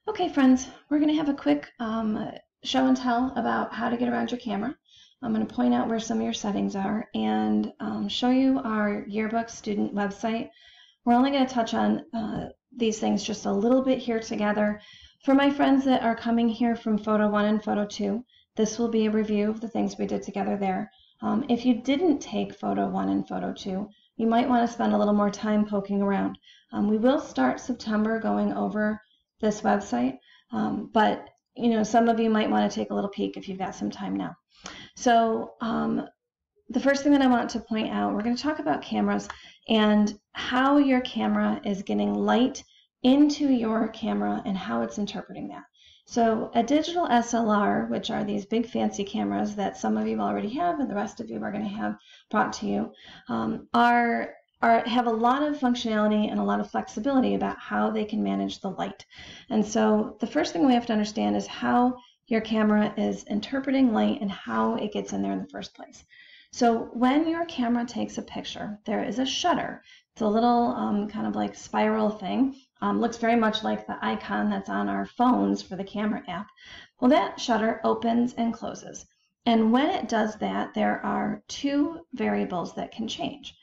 Okay, friends, we're going to have a quick show and tell about how to get around your camera. I'm going to point out where some of your settings are and show you our yearbook student website. We're only going to touch on these things just a little bit here together. For my friends that are coming here from Photo 1 and Photo 2, this will be a review of the things we did together there. If you didn't take Photo 1 and Photo 2, you might want to spend a little more time poking around. We will start September going over this website, but some of you might want to take a little peek if you've got some time now. So the first thing that I want to point out, we're going to talk about cameras and how your camera is getting light into your camera and how it's interpreting that. So a digital SLR, which are these big fancy cameras that some of you already have and the rest of you are going to have brought to you, have a lot of functionality and a lot of flexibility about how they can manage the light. And so the first thing we have to understand is how your camera is interpreting light and how it gets in there in the first place. So when your camera takes a picture, there is a shutter. It's a little kind of like spiral thing. Looks very much like the icon that's on our phones for the camera app. Well, that shutter opens and closes. And when it does that, there are two variables that can change.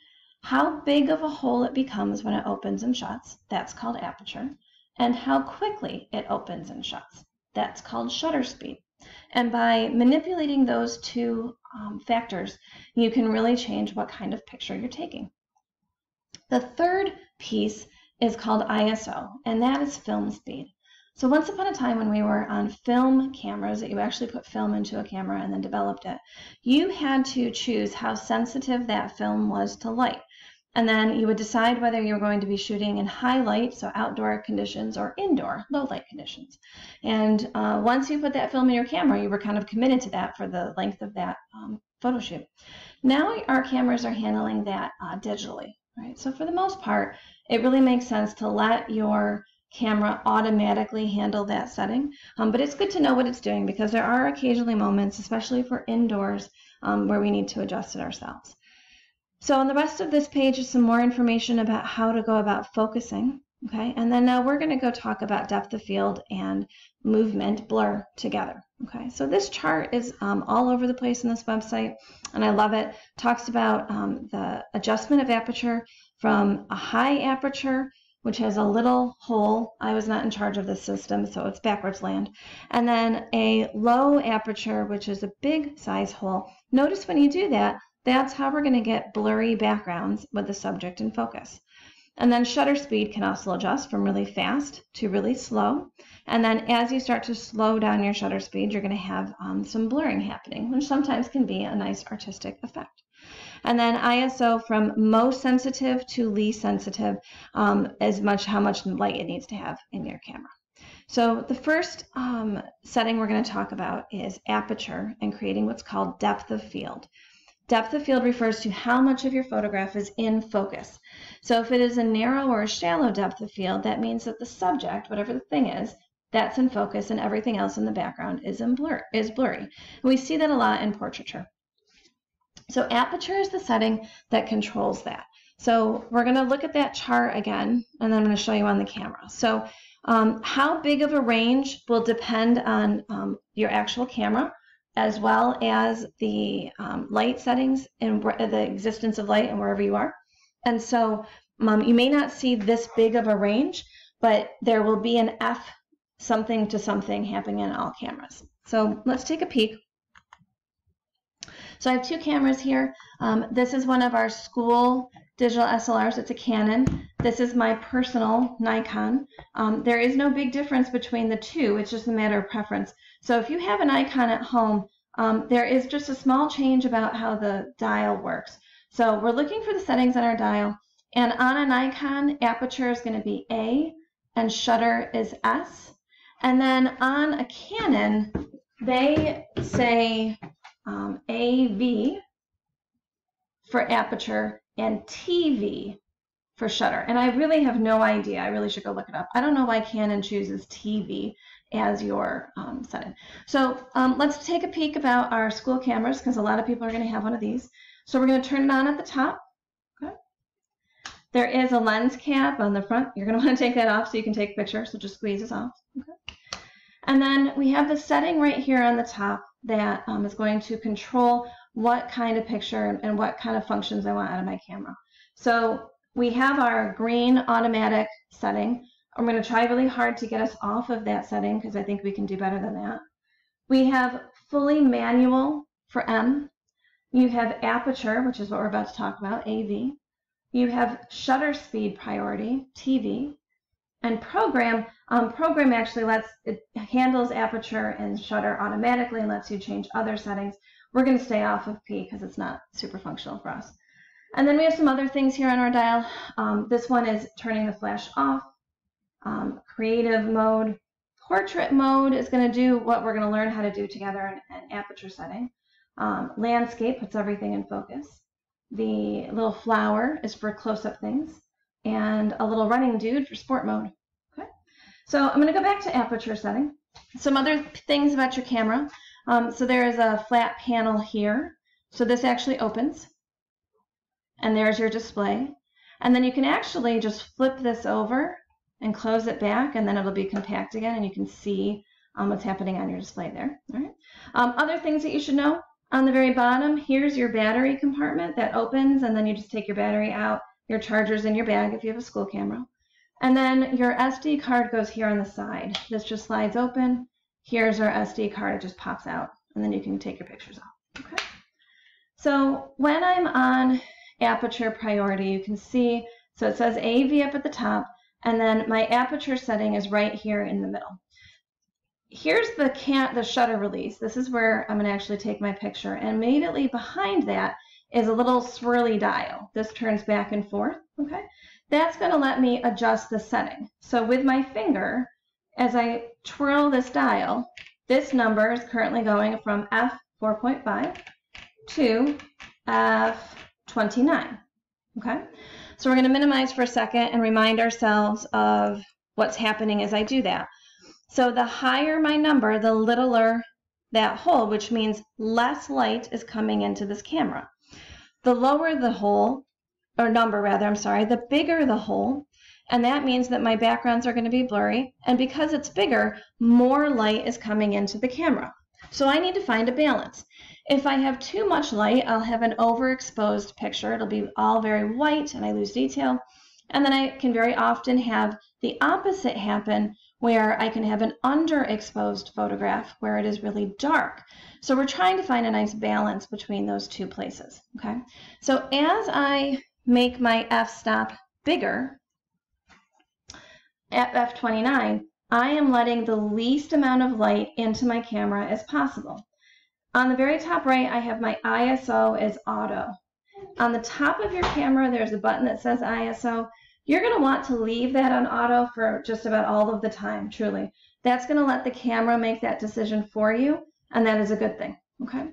How big of a hole it becomes when it opens and shuts, that's called aperture, and how quickly it opens and shuts, that's called shutter speed. And by manipulating those two factors, you can really change what kind of picture you're taking. The third piece is called ISO, and that is film speed. So once upon a time when we were on film cameras, that you actually put film into a camera and then developed it, you had to choose how sensitive that film was to light. And then you would decide whether you were going to be shooting in high light, so outdoor conditions, or indoor, low light conditions. And once you put that film in your camera, you were kind of committed to that for the length of that photo shoot. Now our cameras are handling that digitally, right? So for the most part, it really makes sense to let your camera automatically handle that setting, but it's good to know what it's doing because there are occasionally moments, especially for indoors, where we need to adjust it ourselves. So on the rest of this page is some more information about how to go about focusing, okay? And then now we're going to go talk about depth of field and movement blur together, okay? So this chart is all over the place in this website, and I love it. Talks about the adjustment of aperture from a high aperture, which has a little hole. I was not in charge of this system, so it's backwards land. And then a low aperture, which is a big size hole. Notice when you do that, that's how we're going to get blurry backgrounds with the subject in focus. And then shutter speed can also adjust from really fast to really slow. And then as you start to slow down your shutter speed, you're going to have some blurring happening, which sometimes can be a nice artistic effect. And then ISO from most sensitive to least sensitive, how much light it needs to have in your camera. So the first setting we're going to talk about is aperture and creating what's called depth of field. Depth of field refers to how much of your photograph is in focus. So if it is a narrow or a shallow depth of field, that means that the subject, whatever the thing is, that's in focus and everything else in the background is blurry. And we see that a lot in portraiture. So aperture is the setting that controls that. So we're going to look at that chart again, and then I'm going to show you on the camera. So how big of a range will depend on your actual camera, as well as the light settings and the existence of light and wherever you are. And so you may not see this big of a range, but there will be an F something to something happening in all cameras. So let's take a peek. So I have two cameras here. This is one of our school digital SLRs. It's a Canon. This is my personal Nikon. There is no big difference between the two. It's just a matter of preference. So if you have a Nikon at home, there is just a small change about how the dial works. So we're looking for the settings on our dial. And on a Nikon, aperture is going to be A and shutter is S. And then on a Canon, they say AV for aperture and TV for shutter. And I really have no idea. I really should go look it up. I don't know why Canon chooses TV as your setting. So let's take a peek about our school cameras because a lot of people are going to have one of these. So we're going to turn it on at the top. Okay. There is a lens cap on the front. You're going to want to take that off so you can take a picture. So just squeeze this off. Okay. And then we have the setting right here on the top that is going to control what kind of picture and what kind of functions I want out of my camera. So we have our green automatic setting. I'm going to try really hard to get us off of that setting because I think we can do better than that. We have fully manual for M. You have aperture, which is what we're about to talk about, AV. You have shutter speed priority, TV. And program actually handles aperture and shutter automatically and lets you change other settings. We're going to stay off of P because it's not super functional for us. And then we have some other things here on our dial. This one is turning the flash off. Creative mode. Portrait mode is going to do what we're going to learn how to do together in an aperture setting. Landscape puts everything in focus. The little flower is for close-up things. And a little running dude for sport mode. Okay, so I'm going to go back to aperture setting. Some other things about your camera. So there is a flat panel here. So this actually opens. And there's your display. And then you can actually just flip this over and close it back, and then it'll be compact again, and you can see what's happening on your display there. All right. Other things that you should know. On the very bottom, here's your battery compartment that opens, and then you just take your battery out. Your charger's in your bag if you have a school camera. And then your SD card goes here on the side. This just slides open. Here's our SD card. It just pops out, and then you can take your pictures off. Okay. So when I'm on Aperture Priority, you can see, so it says AV up at the top, and then my aperture setting is right here in the middle. Here's the shutter release. This is where I'm going to actually take my picture, and immediately behind that is a little swirly dial. This turns back and forth, okay? That's going to let me adjust the setting. So with my finger, as I twirl this dial, this number is currently going from f4.5 to f29, okay? So we're going to minimize for a second and remind ourselves of what's happening as I do that. So the higher my number, the littler that hole, which means less light is coming into this camera. The lower the hole, or number rather, I'm sorry, the bigger the hole, and that means that my backgrounds are going to be blurry, and because it's bigger, more light is coming into the camera. So I need to find a balance. If I have too much light, I'll have an overexposed picture. It'll be all very white and I lose detail. And then I can very often have the opposite happen, where I can have an underexposed photograph where it is really dark. So we're trying to find a nice balance between those two places, okay? So as I make my f-stop bigger, at f29, I am letting the least amount of light into my camera as possible. On the very top right, I have my ISO as auto. On the top of your camera, there's a button that says ISO. You're going to want to leave that on auto for just about all of the time, truly. That's going to let the camera make that decision for you, and that is a good thing, okay?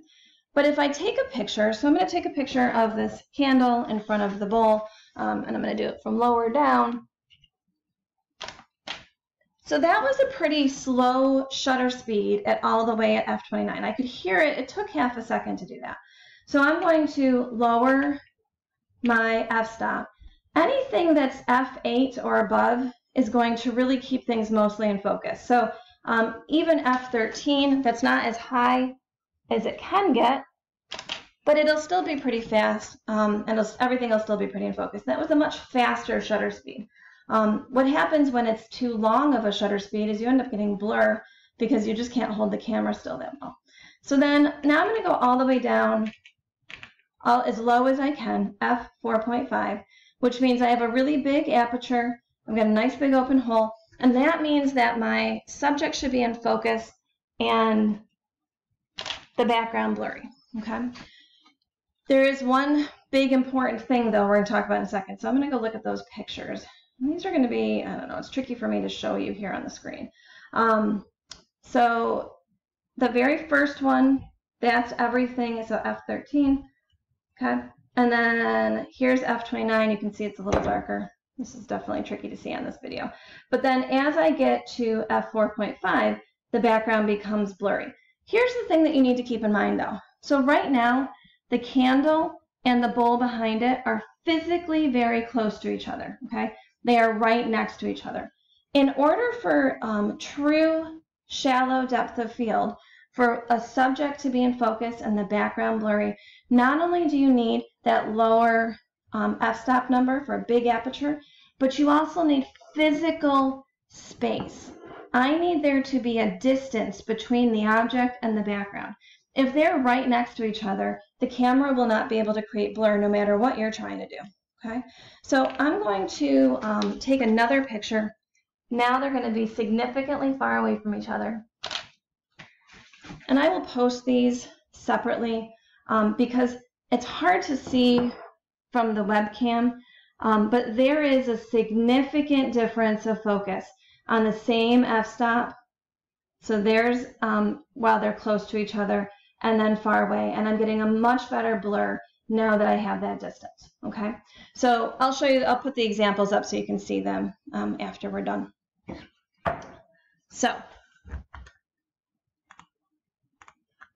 But if I take a picture, so I'm going to take a picture of this candle in front of the bowl, and I'm going to do it from lower down. So that was a pretty slow shutter speed at all the way at f29. I could hear it. It took half a second to do that. So I'm going to lower my f-stop. Anything that's f8 or above is going to really keep things mostly in focus. So even f13, that's not as high as it can get, but it'll still be pretty fast, and everything will still be pretty in focus. That was a much faster shutter speed. What happens when it's too long of a shutter speed is you end up getting blur because you just can't hold the camera still that well. So then now I'm going to go all the way down as low as I can, f4.5, which means I have a really big aperture. I've got a nice big open hole, and that means that my subject should be in focus and the background blurry, okay? There is one big important thing, though, we're going to talk about in a second. So I'm going to go look at those pictures. And these are going to be, I don't know, it's tricky for me to show you here on the screen. So the very first one, that's everything, so F13, okay? And then here's F29. You can see it's a little darker. This is definitely tricky to see on this video. But then as I get to F4.5, the background becomes blurry. Here's the thing that you need to keep in mind, though. So right now, the candle and the bowl behind it are physically very close to each other, okay? They are right next to each other. In order for true shallow depth of field for a subject to be in focus and the background blurry, not only do you need that lower f-stop number for a big aperture, but you also need physical space. I need there to be a distance between the object and the background. If they're right next to each other, the camera will not be able to create blur no matter what you're trying to do. Okay, so I'm going to take another picture. Now they're going to be significantly far away from each other. And I will post these separately because it's hard to see from the webcam, but there is a significant difference of focus on the same f-stop. So there's while they're close to each other and then far away, and I'm getting a much better blur now that I have that distance. Okay, so I'll show you, I'll put the examples up so you can see them after we're done. So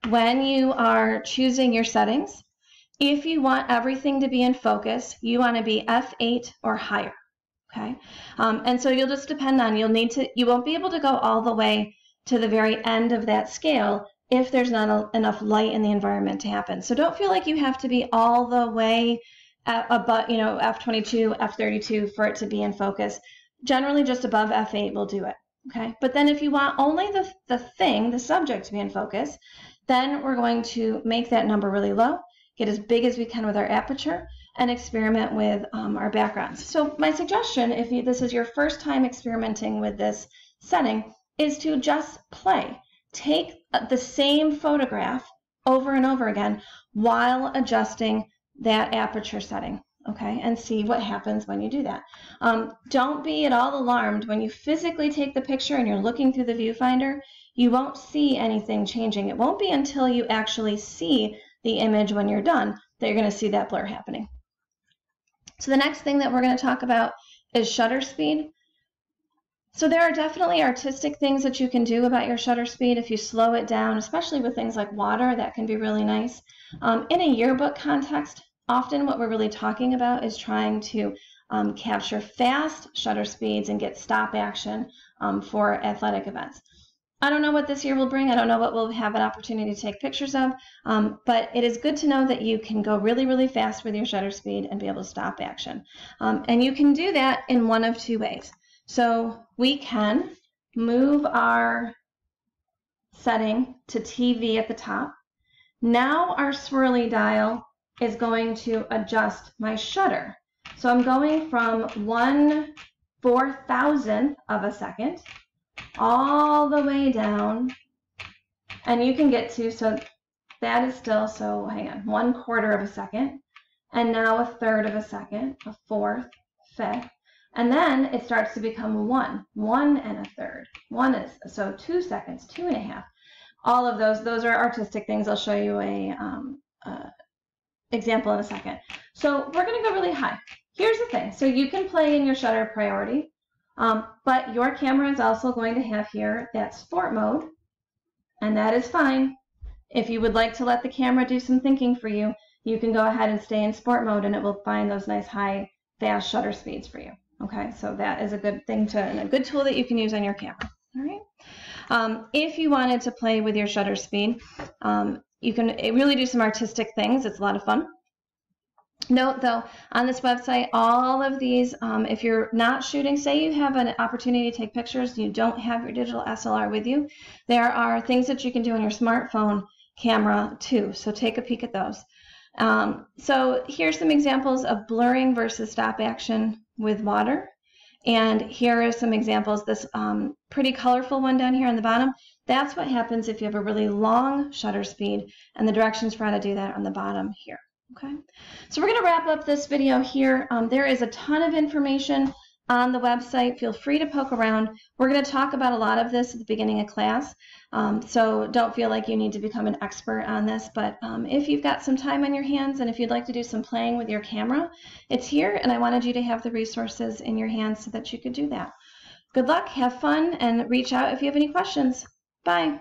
when you are choosing your settings, if you want everything to be in focus, you want to be f8 or higher. Okay, and so you'll just depend on, you won't be able to go all the way to the very end of that scale if there's not enough light in the environment to happen. So don't feel like you have to be all the way above, f22, f32 for it to be in focus. Generally just above f8 will do it. Okay, but then if you want only the subject to be in focus, then we're going to make that number really low, get as big as we can with our aperture, and experiment with our backgrounds. So my suggestion, if this is your first time experimenting with this setting, is to just play. Take the same photograph over and over again while adjusting that aperture setting, okay, and see what happens when you do that. Don't be at all alarmed when you physically take the picture and you're looking through the viewfinder. You won't see anything changing. It won't be until you actually see the image when you're done that you're going to see that blur happening. So the next thing that we're going to talk about is shutter speed. So there are definitely artistic things that you can do about your shutter speed if you slow it down, especially with things like water. That can be really nice. In a yearbook context, often what we're really talking about is trying to capture fast shutter speeds and get stop action for athletic events. I don't know what this year will bring. I don't know what we'll have an opportunity to take pictures of, but it is good to know that you can go really, really fast with your shutter speed and be able to stop action. And you can do that in one of two ways. So we can move our setting to TV at the top. Now our swirly dial is going to adjust my shutter. So I'm going from 1/4000th of a second all the way down, and you can get to, so that is still, so hang on, 1/4 of a second, and now 1/3 of a second, 1/4, 1/5. And then it starts to become 1 1/3. 1 is, so 2 seconds, 2.5. All of those are artistic things. I'll show you a example in a second. So we're going to go really high. Here's the thing. So you can play in your shutter priority, but your camera is also going to have here that sport mode, and that is fine. If you would like to let the camera do some thinking for you, you can go ahead and stay in sport mode, and it will find those nice high, fast shutter speeds for you. Okay, so that is a good thing and a good tool that you can use on your camera. All right. If you wanted to play with your shutter speed, you can really do some artistic things. It's a lot of fun. Note though, on this website, all of these, if you're not shooting, say you have an opportunity to take pictures, you don't have your digital SLR with you, there are things that you can do on your smartphone camera too. So take a peek at those. So here's some examples of blurring versus stop action with water. And here are some examples. This pretty colorful one down here on the bottom, that's what happens if you have a really long shutter speed, and the directions for how to do that on the bottom here. Okay, so we're going to wrap up this video here. There is a ton of information on the website. Feel free to poke around. We're going to talk about a lot of this at the beginning of class, so don't feel like you need to become an expert on this, but if you've got some time on your hands and if you'd like to do some playing with your camera, it's here, and I wanted you to have the resources in your hands so that you could do that. Good luck, have fun, and reach out if you have any questions. Bye.